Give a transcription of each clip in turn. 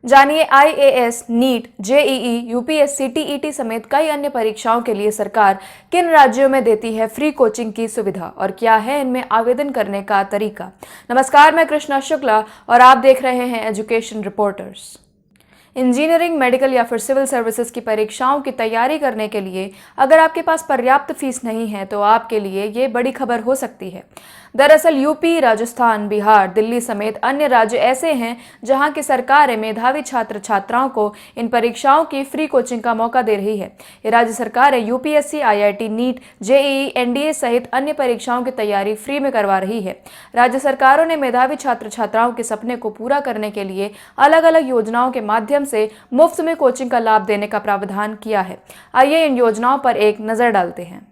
जानिए IAS, NEET, JEE, UPSC, TET समेत कई अन्य परीक्षाओं के लिए सरकार किन राज्यों में देती है फ्री कोचिंग की सुविधा और क्या है इनमें आवेदन करने का तरीका। नमस्कार, मैं कृष्णा शुक्ला और आप देख रहे हैं एजुकेशन रिपोर्टर्स। इंजीनियरिंग, मेडिकल या फिर सिविल सर्विसेज की परीक्षाओं की तैयारी करने के लिए अगर आपके पास पर्याप्त फीस नहीं है तो आपके लिए ये बड़ी खबर हो सकती है। दरअसल यूपी, राजस्थान, बिहार, दिल्ली समेत अन्य राज्य ऐसे हैं जहां की सरकारें मेधावी छात्र छात्राओं को इन परीक्षाओं की फ्री कोचिंग का मौका दे रही है। ये राज्य सरकारें UPSC, IIT, NEET, JEE, NDA सहित अन्य परीक्षाओं की तैयारी फ्री में करवा रही है। राज्य सरकारों ने मेधावी छात्र छात्राओं के सपने को पूरा करने के लिए अलग अलग योजनाओं के माध्यम से मुफ्त में कोचिंग का लाभ देने का प्रावधान किया है। आइए इन योजनाओं पर एक नजर डालते हैं।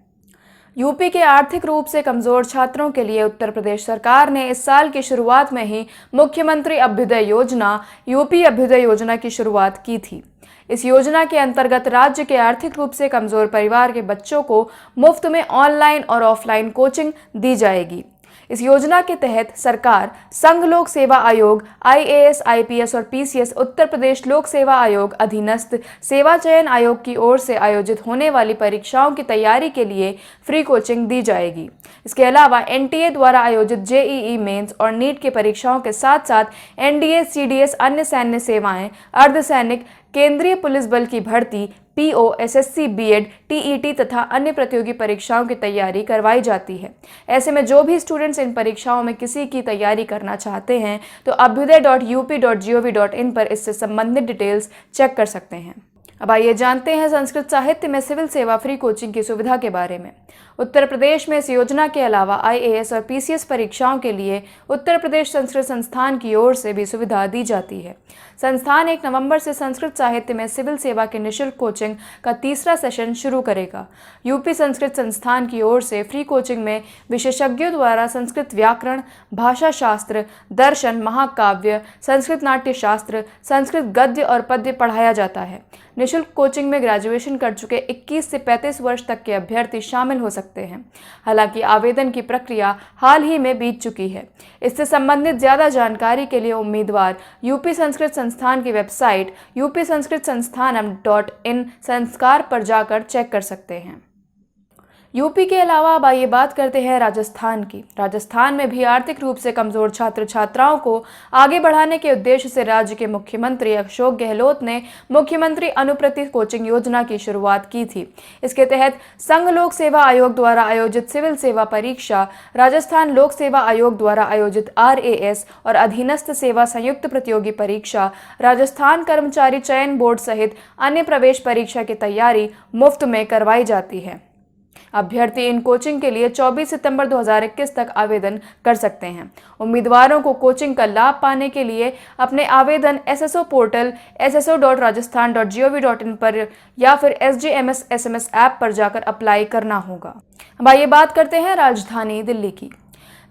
यूपी के आर्थिक रूप से कमजोर छात्रों के लिए उत्तर प्रदेश सरकार ने इस साल की शुरुआत में ही मुख्यमंत्री अभ्युदय योजना, यूपी अभ्युदय योजना की शुरुआत की थी। इस योजना के अंतर्गत राज्य के आर्थिक रूप से कमजोर परिवार के बच्चों को मुफ्त में ऑनलाइन और ऑफलाइन कोचिंग दी जाएगी। इस योजना के तहत सरकार संघ लोक सेवा आयोग, आईएएस, आईपीएस और पीसीएस, उत्तर प्रदेश लोक सेवा आयोग अधीनस्थ सेवा चयन आयोग की ओर से आयोजित होने वाली परीक्षाओं की तैयारी के लिए फ्री कोचिंग दी जाएगी। इसके अलावा एनटीए द्वारा आयोजित जेईई मेंस और नीट की परीक्षाओं के साथ साथ एनडीए, सीडीएस, अन्य सैन्य सेवाएं, अर्धसैनिक, केंद्रीय पुलिस बल की भर्ती, पीओ, एसएससी, बीएड, टीईटी तथा अन्य प्रतियोगी परीक्षाओं की तैयारी करवाई जाती है। ऐसे में जो भी स्टूडेंट्स इन परीक्षाओं में किसी की तैयारी करना चाहते हैं तो abhyuday.up.gov.in पर इससे संबंधित डिटेल्स चेक कर सकते हैं। अब आइए जानते हैं संस्कृत साहित्य में सिविल सेवा फ्री कोचिंग की सुविधा के बारे में। उत्तर प्रदेश में इस योजना के अलावा आईएएस और पीसीएस परीक्षाओं के लिए उत्तर प्रदेश संस्कृत संस्थान की ओर से भी सुविधा दी जाती है। संस्थान 1 नवंबर से संस्कृत साहित्य में सिविल सेवा के निःशुल्क कोचिंग का तीसरा सेशन शुरू करेगा। यूपी संस्कृत संस्थान की ओर से फ्री कोचिंग में विशेषज्ञों द्वारा संस्कृत व्याकरण, भाषा शास्त्र, दर्शन, महाकाव्य, संस्कृत नाट्य शास्त्र, संस्कृत गद्य और पद्य पढ़ाया जाता है। निःशुल्क कोचिंग में ग्रेजुएशन कर चुके 21 से 35 वर्ष तक के अभ्यर्थी शामिल हो सकते हैं। हालांकि आवेदन की प्रक्रिया हाल ही में बीत चुकी है। इससे संबंधित ज्यादा जानकारी के लिए उम्मीदवार यूपी संस्कृत संस्थान की वेबसाइट upsangskritsansthanam.in संस्कार पर जाकर चेक कर सकते हैं। यूपी के अलावा अब आइए बात करते हैं राजस्थान की। राजस्थान में भी आर्थिक रूप से कमजोर छात्र छात्राओं को आगे बढ़ाने के उद्देश्य से राज्य के मुख्यमंत्री अशोक गहलोत ने मुख्यमंत्री अनुप्रति कोचिंग योजना की शुरुआत की थी। इसके तहत संघ लोक सेवा आयोग द्वारा आयोजित सिविल सेवा परीक्षा, राजस्थान लोक सेवा आयोग द्वारा आयोजित आरएएस और अधीनस्थ सेवा संयुक्त प्रतियोगी परीक्षा, राजस्थान कर्मचारी चयन बोर्ड सहित अन्य प्रवेश परीक्षा की तैयारी मुफ्त में करवाई जाती है। अभ्यर्थी इन कोचिंग के लिए 24 सितंबर 2021 तक आवेदन कर सकते हैं। उम्मीदवारों को कोचिंग का लाभ पाने के लिए अपने आवेदन एसएसओ पोर्टल sso.rajasthan.gov.in पर या फिर SJMS SMS ऐप पर जाकर अप्लाई करना होगा। अब आइए बात करते हैं राजधानी दिल्ली की।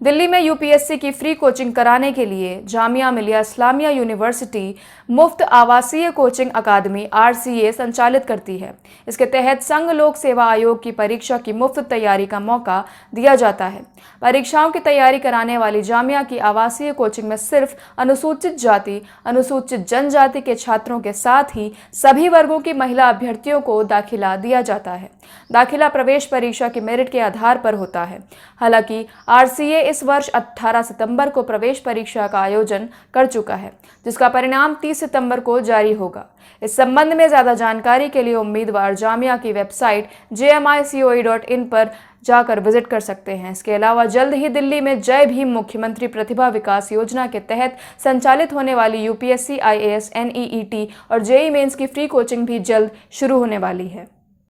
दिल्ली में यूपीएससी की फ्री कोचिंग कराने के लिए जामिया मिलिया इस्लामिया यूनिवर्सिटी मुफ्त आवासीय कोचिंग अकादमी आरसीए संचालित करती है। इसके तहत संघ लोक सेवा आयोग की परीक्षा की मुफ्त तैयारी का मौका दिया जाता है। परीक्षाओं की तैयारी कराने वाली जामिया की आवासीय कोचिंग में सिर्फ अनुसूचित जाति, अनुसूचित जनजाति के छात्रों के साथ ही सभी वर्गों की महिला अभ्यर्थियों को दाखिला दिया जाता है। दाखिला प्रवेश परीक्षा के मेरिट के आधार पर होता है। हालांकि आरसीए इस वर्ष 18 सितंबर को प्रवेश परीक्षा का आयोजन कर चुका है, जिसका परिणाम 30 सितंबर को जारी होगा। इस संबंध में ज्यादा जानकारी के लिए उम्मीदवार जामिया की वेबसाइट jmicoe.in पर जाकर विजिट कर सकते हैं। इसके अलावा जल्द ही दिल्ली में जय भीम मुख्यमंत्री प्रतिभा विकास योजना के तहत संचालित होने वाली यूपीएससी, आईएएस, एनईईटी और जेईई मेंस की फ्री कोचिंग भी जल्द शुरू होने वाली है।